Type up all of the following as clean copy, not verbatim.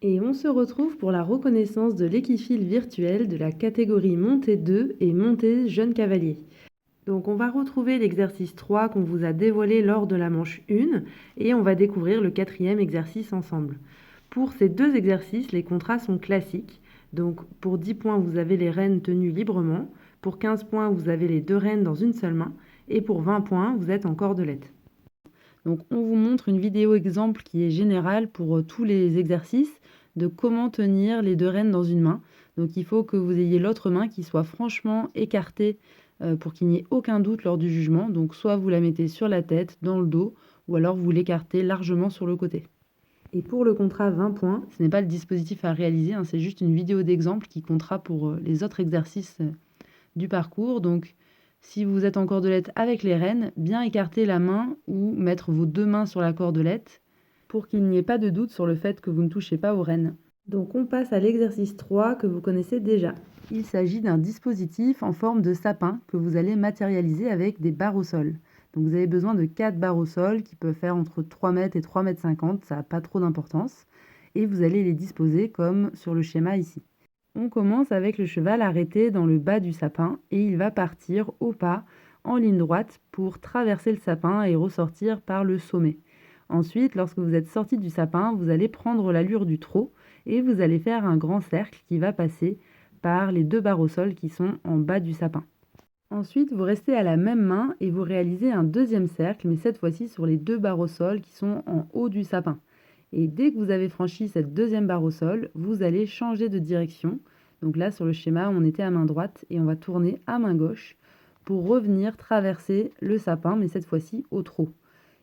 Et on se retrouve pour la reconnaissance de l'équifile virtuel de la catégorie montée 2 et montée jeune cavalier. Donc on va retrouver l'exercice 3 qu'on vous a dévoilé lors de la manche 1 et on va découvrir le 4e exercice ensemble. Pour ces deux exercices, les contrats sont classiques. Donc pour 10 points, vous avez les rênes tenues librement. Pour 15 points, vous avez les deux rênes dans une seule main. Et pour 20 points, vous êtes en cordelette. Donc on vous montre une vidéo exemple qui est générale pour tous les exercices de comment tenir les deux rênes dans une main. Donc il faut que vous ayez l'autre main qui soit franchement écartée pour qu'il n'y ait aucun doute lors du jugement. Donc soit vous la mettez sur la tête, dans le dos, ou alors vous l'écartez largement sur le côté. Et pour le contrat 20 points, ce n'est pas le dispositif à réaliser, hein, c'est juste une vidéo d'exemple qui comptera pour les autres exercices du parcours. Donc si vous êtes en cordelette avec les rênes, bien écarter la main ou mettre vos deux mains sur la cordelette pour qu'il n'y ait pas de doute sur le fait que vous ne touchez pas aux rênes. Donc on passe à l'exercice 3 que vous connaissez déjà. Il s'agit d'un dispositif en forme de sapin que vous allez matérialiser avec des barres au sol. Donc vous avez besoin de 4 barres au sol qui peuvent faire entre 3 mètres et 3,50 m, ça n'a pas trop d'importance. Et vous allez les disposer comme sur le schéma ici. On commence avec le cheval arrêté dans le bas du sapin et il va partir au pas en ligne droite pour traverser le sapin et ressortir par le sommet. Ensuite, lorsque vous êtes sorti du sapin, vous allez prendre l'allure du trot et vous allez faire un grand cercle qui va passer par les deux barres au sol qui sont en bas du sapin. Ensuite, vous restez à la même main et vous réalisez un deuxième cercle, mais cette fois-ci sur les deux barres au sol qui sont en haut du sapin. Et dès que vous avez franchi cette deuxième barre au sol, vous allez changer de direction. Donc là, sur le schéma, on était à main droite et on va tourner à main gauche pour revenir traverser le sapin, mais cette fois-ci au trot.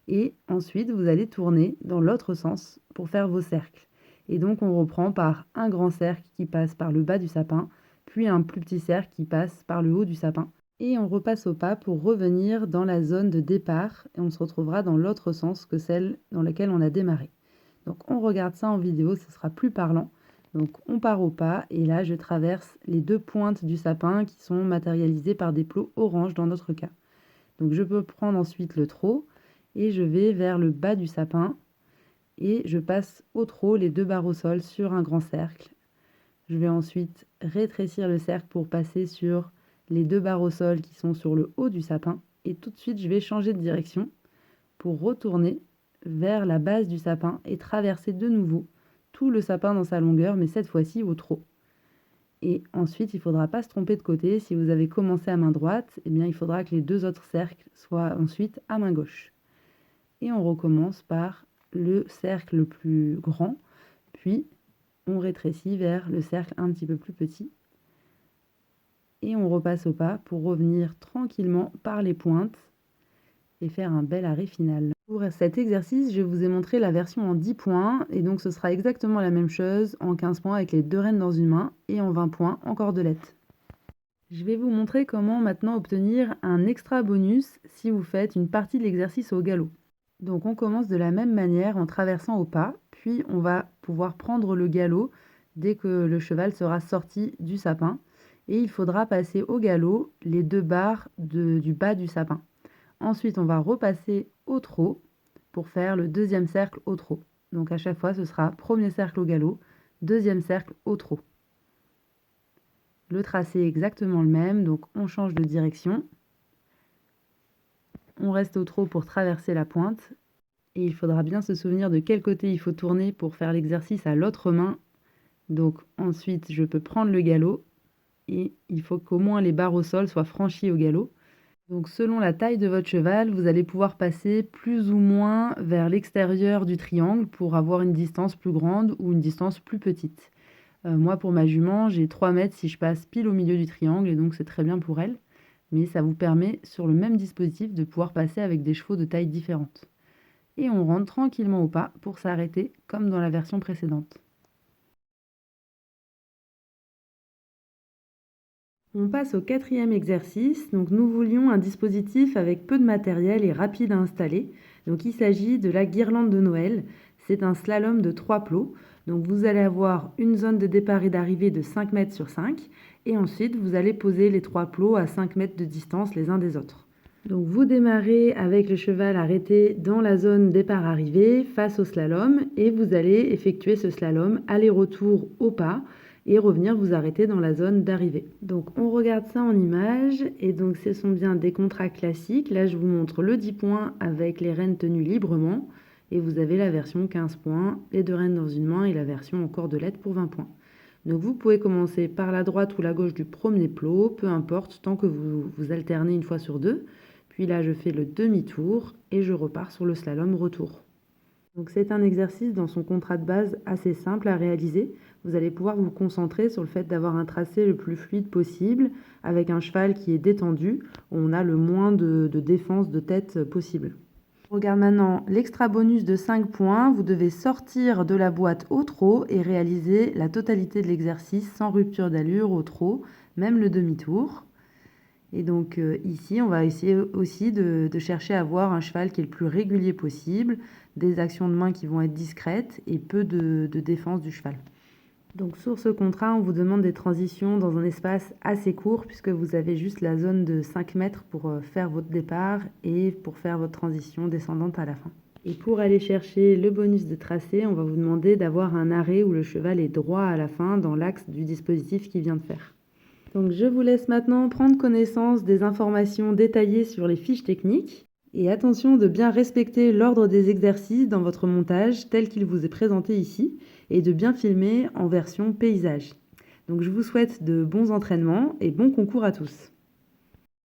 Et ensuite, vous allez tourner dans l'autre sens pour faire vos cercles. Et donc, on reprend par un grand cercle qui passe par le bas du sapin, puis un plus petit cercle qui passe par le haut du sapin. Et on repasse au pas pour revenir dans la zone de départ et on se retrouvera dans l'autre sens que celle dans laquelle on a démarré. Donc on regarde ça en vidéo, ce sera plus parlant. Donc on part au pas et là je traverse les deux pointes du sapin qui sont matérialisées par des plots orange dans notre cas. Donc je peux prendre ensuite le trot et je vais vers le bas du sapin et je passe au trot les deux barres au sol sur un grand cercle. Je vais ensuite rétrécir le cercle pour passer sur les deux barres au sol qui sont sur le haut du sapin et tout de suite je vais changer de direction pour retourner vers la base du sapin et traverser de nouveau tout le sapin dans sa longueur, mais cette fois-ci au trot. Et ensuite, il ne faudra pas se tromper de côté. Si vous avez commencé à main droite, eh bien, il faudra que les deux autres cercles soient ensuite à main gauche. Et on recommence par le cercle le plus grand, puis on rétrécit vers le cercle un petit peu plus petit. Et on repasse au pas pour revenir tranquillement par les pointes et faire un bel arrêt final. Pour cet exercice, je vous ai montré la version en 10 points et donc ce sera exactement la même chose en 15 points avec les deux rênes dans une main et en 20 points en cordelette. Je vais vous montrer comment maintenant obtenir un extra bonus si vous faites une partie de l'exercice au galop. Donc on commence de la même manière en traversant au pas, puis on va pouvoir prendre le galop dès que le cheval sera sorti du sapin et il faudra passer au galop les deux barres du bas du sapin. Ensuite, on va repasser au trot pour faire le deuxième cercle au trot. Donc à chaque fois, ce sera premier cercle au galop, deuxième cercle au trot. Le tracé est exactement le même, donc on change de direction. On reste au trot pour traverser la pointe. Et il faudra bien se souvenir de quel côté il faut tourner pour faire l'exercice à l'autre main. Donc ensuite, je peux prendre le galop et il faut qu'au moins les barres au sol soient franchies au galop. Donc selon la taille de votre cheval, vous allez pouvoir passer plus ou moins vers l'extérieur du triangle pour avoir une distance plus grande ou une distance plus petite. Moi, pour ma jument, j'ai 3 mètres si je passe pile au milieu du triangle et donc c'est très bien pour elle. Mais ça vous permet, sur le même dispositif, de pouvoir passer avec des chevaux de taille différente. Et on rentre tranquillement au pas pour s'arrêter comme dans la version précédente. On passe au 4e exercice. Donc nous voulions un dispositif avec peu de matériel et rapide à installer. Donc il s'agit de la guirlande de Noël. C'est un slalom de 3 plots. Donc vous allez avoir une zone de départ et d'arrivée de 5 mètres sur 5. Et ensuite vous allez poser les 3 plots à 5 mètres de distance les uns des autres. Donc vous démarrez avec le cheval arrêté dans la zone départ-arrivée face au slalom et vous allez effectuer ce slalom aller-retour au pas et revenir vous arrêter dans la zone d'arrivée. Donc on regarde ça en image et donc ce sont bien des contrats classiques. Là je vous montre le 10 points avec les rênes tenues librement et vous avez la version 15 points, les 2 rênes dans une main et la version en cordelette pour 20 points. Donc vous pouvez commencer par la droite ou la gauche du premier plot, peu importe, tant que vous alternez une fois sur deux. Puis là, je fais le demi-tour et je repars sur le slalom retour. Donc c'est un exercice dans son contrat de base assez simple à réaliser. Vous allez pouvoir vous concentrer sur le fait d'avoir un tracé le plus fluide possible avec un cheval qui est détendu, où on a le moins de défense de tête possible. On regarde maintenant l'extra bonus de 5 points. Vous devez sortir de la boîte au trot et réaliser la totalité de l'exercice sans rupture d'allure au trot, même le demi-tour. Et donc ici, on va essayer aussi de chercher à avoir un cheval qui est le plus régulier possible, des actions de main qui vont être discrètes et peu de défense du cheval. Donc sur ce contrat, on vous demande des transitions dans un espace assez court puisque vous avez juste la zone de 5 mètres pour faire votre départ et pour faire votre transition descendante à la fin. Et pour aller chercher le bonus de tracé, on va vous demander d'avoir un arrêt où le cheval est droit à la fin dans l'axe du dispositif qu'il vient de faire. Donc je vous laisse maintenant prendre connaissance des informations détaillées sur les fiches techniques et attention de bien respecter l'ordre des exercices dans votre montage tel qu'il vous est présenté ici et de bien filmer en version paysage. Donc je vous souhaite de bons entraînements et bon concours à tous.